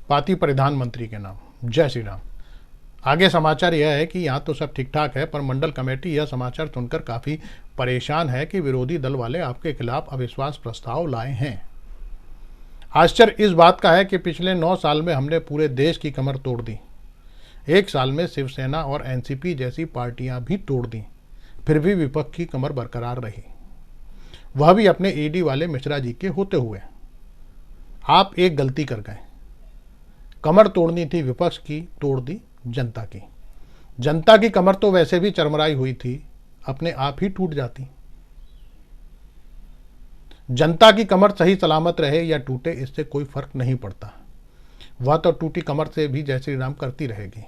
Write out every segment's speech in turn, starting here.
पाती प्रधानमंत्री के नाम। जय श्री राम। आगे समाचार यह है कि यहाँ तो सब ठीक ठाक है, पर मंडल कमेटी यह समाचार सुनकर काफ़ी परेशान है कि विरोधी दल वाले आपके खिलाफ अविश्वास प्रस्ताव लाए हैं। आश्चर्य इस बात का है कि पिछले 9 साल में हमने पूरे देश की कमर तोड़ दी। 1 साल में शिवसेना और एनसीपी जैसी पार्टियां भी तोड़ दी, फिर भी विपक्ष की कमर बरकरार रही, वह भी अपने ईडी वाले मिश्रा जी के होते हुए। आप एक गलती कर गए। कमर तोड़नी थी विपक्ष की, तोड़ दी जनता की। जनता की कमर तो वैसे भी चरमराई हुई थी, अपने आप ही टूट जाती। जनता की कमर सही सलामत रहे या टूटे, इससे कोई फर्क नहीं पड़ता। वह तो टूटी कमर से भी जय श्री राम करती रहेगी,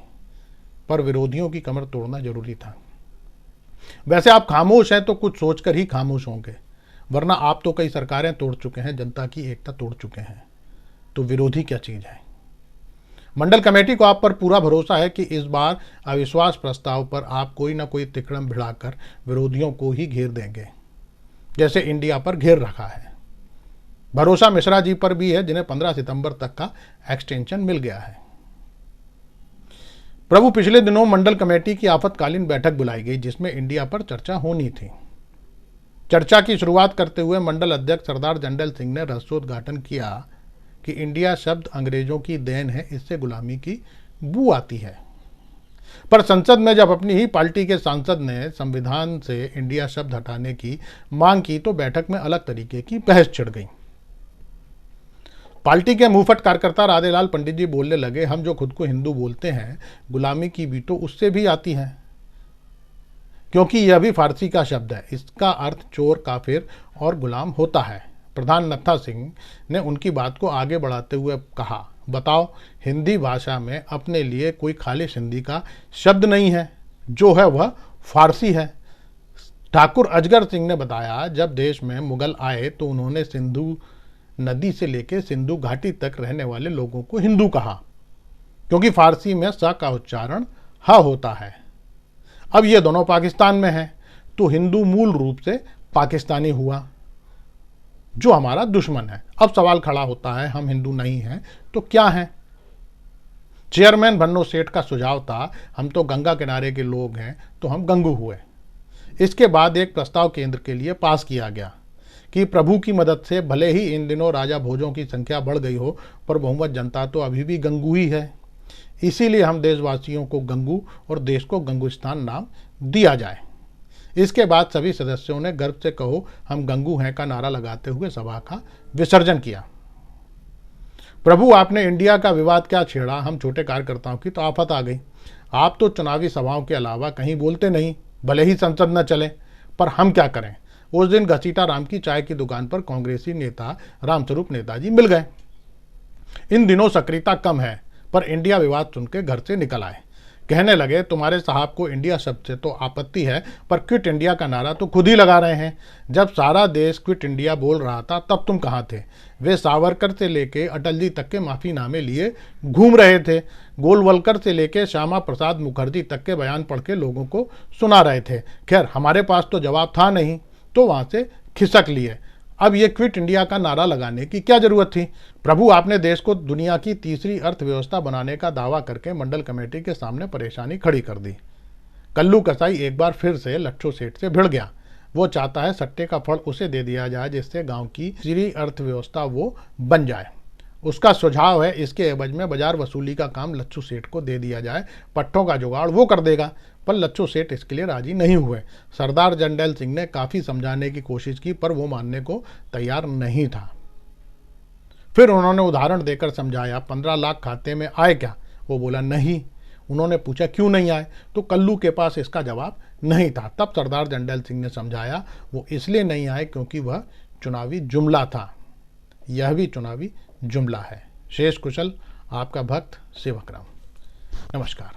पर विरोधियों की कमर तोड़ना जरूरी था। वैसे आप खामोश हैं तो कुछ सोचकर ही खामोश होंगे, वरना आप तो कई सरकारें तोड़ चुके हैं, जनता की एकता तोड़ चुके हैं, तो विरोधी क्या चीज है। मंडल कमेटी को आप पर पूरा भरोसा है कि इस बार अविश्वास प्रस्ताव पर आप कोई ना कोई तिकड़म भिड़ाकर विरोधियों को ही घेर देंगे, जैसे इंडिया पर घेर रखा है। भरोसा मिश्रा जी पर भी है, जिन्हें 15 सितंबर तक का एक्सटेंशन मिल गया है। प्रभु, पिछले दिनों मंडल कमेटी की आपातकालीन बैठक बुलाई गई, जिसमें इंडिया पर चर्चा होनी थी। चर्चा की शुरुआत करते हुए मंडल अध्यक्ष सरदार जंडल सिंह ने रहस्योद्घाटन किया कि इंडिया शब्द अंग्रेजों की देन है, इससे गुलामी की बू आती है। पर संसद में जब अपनी ही पार्टी के सांसद ने संविधान से इंडिया शब्द हटाने की मांग की, तो बैठक में अलग तरीके की बहस छिड़ गई। पार्टी के मुंहफट कार्यकर्ता राधेलाल पंडित जी बोलने लगे, हम जो खुद को हिंदू बोलते हैं, गुलामी की बी तो उससे भी आती है, क्योंकि यह भी फारसी का शब्द है। इसका अर्थ चोर, काफिर और गुलाम होता है। प्रधान नत्था सिंह ने उनकी बात को आगे बढ़ाते हुए कहा, बताओ, हिंदी भाषा में अपने लिए कोई खालिश हिंदी का शब्द नहीं है, जो है वह फारसी है। ठाकुर अजगर सिंह ने बताया, जब देश में मुगल आए तो उन्होंने सिंधु नदी से लेकर सिंधु घाटी तक रहने वाले लोगों को हिंदू कहा, क्योंकि फारसी में स का उच्चारण ह होता है। अब ये दोनों पाकिस्तान में हैं, तो हिंदू मूल रूप से पाकिस्तानी हुआ, जो हमारा दुश्मन है। अब सवाल खड़ा होता है, हम हिंदू नहीं हैं तो क्या हैं? चेयरमैन भन्नो सेठ का सुझाव था, हम तो गंगा किनारे के लोग हैं तो हम गंगू हुए। इसके बाद एक प्रस्ताव केंद्र के लिए पास किया गया कि प्रभु की मदद से भले ही इन दिनों राजा भोजों की संख्या बढ़ गई हो, पर बहुमत जनता तो अभी भी गंगू ही है। इसीलिए हम देशवासियों को गंगू और देश को गंगुस्तान नाम दिया जाए। इसके बाद सभी सदस्यों ने गर्व से कहो हम गंगू हैं का नारा लगाते हुए सभा का विसर्जन किया। प्रभु, आपने इंडिया का विवाद क्या छेड़ा, हम छोटे कार्यकर्ताओं की तो आफत आ गई। आप तो चुनावी सभाओं के अलावा कहीं बोलते नहीं, भले ही संसद न चले, पर हम क्या करें। उस दिन घसीटा राम की चाय की दुकान पर कांग्रेसी नेता रामस्वरूप नेताजी मिल गए। इन दिनों सक्रियता कम है, पर इंडिया विवाद सुनकर घर से निकल आए। कहने लगे, तुम्हारे साहब को इंडिया शब्द से तो आपत्ति है, पर क्विट इंडिया का नारा तो खुद ही लगा रहे हैं। जब सारा देश क्विट इंडिया बोल रहा था तब तुम कहाँ थे? वे सावरकर से लेके अटल जी तक के माफीनामे लिए घूम रहे थे। गोलवलकर से लेके श्यामा प्रसाद मुखर्जी तक के बयान पढ़ के लोगों को सुना रहे थे। खैर, हमारे पास तो जवाब था नहीं, तो वहां से खिसक लिए। अब ये क्विट इंडिया का नारा लगाने की क्या जरूरत थी? प्रभु, आपने देश को दुनिया की तीसरी अर्थव्यवस्था बनाने का दावा करके मंडल कमेटी के सामने परेशानी खड़ी कर दी। कल्लू कसाई एक बार फिर से लट्ठू सेठ से भिड़ गया। वो चाहता है सट्टे का फल उसे दे दिया जाए, जिससे गांव की तीसरी अर्थव्यवस्था वो बन जाए। उसका सुझाव है, इसके एवज में बाजार वसूली का काम लच्छू सेठ को दे दिया जाए, पट्टों का जुगाड़ वो कर देगा। पर लच्छू सेठ इसके लिए राजी नहीं हुए। सरदार जंडैल सिंह ने काफी समझाने की कोशिश की, पर वो मानने को तैयार नहीं था। फिर उन्होंने उदाहरण देकर समझाया, 15 लाख खाते में आए क्या? वो बोला नहीं। उन्होंने पूछा क्यों नहीं आए, तो कल्लू के पास इसका जवाब नहीं था। तब सरदार जंडैल सिंह ने समझाया, वो इसलिए नहीं आए क्योंकि वह चुनावी जुमला था। यह भी चुनावी जुमला है। शेष कुशल, आपका भक्त सेवक राम। नमस्कार।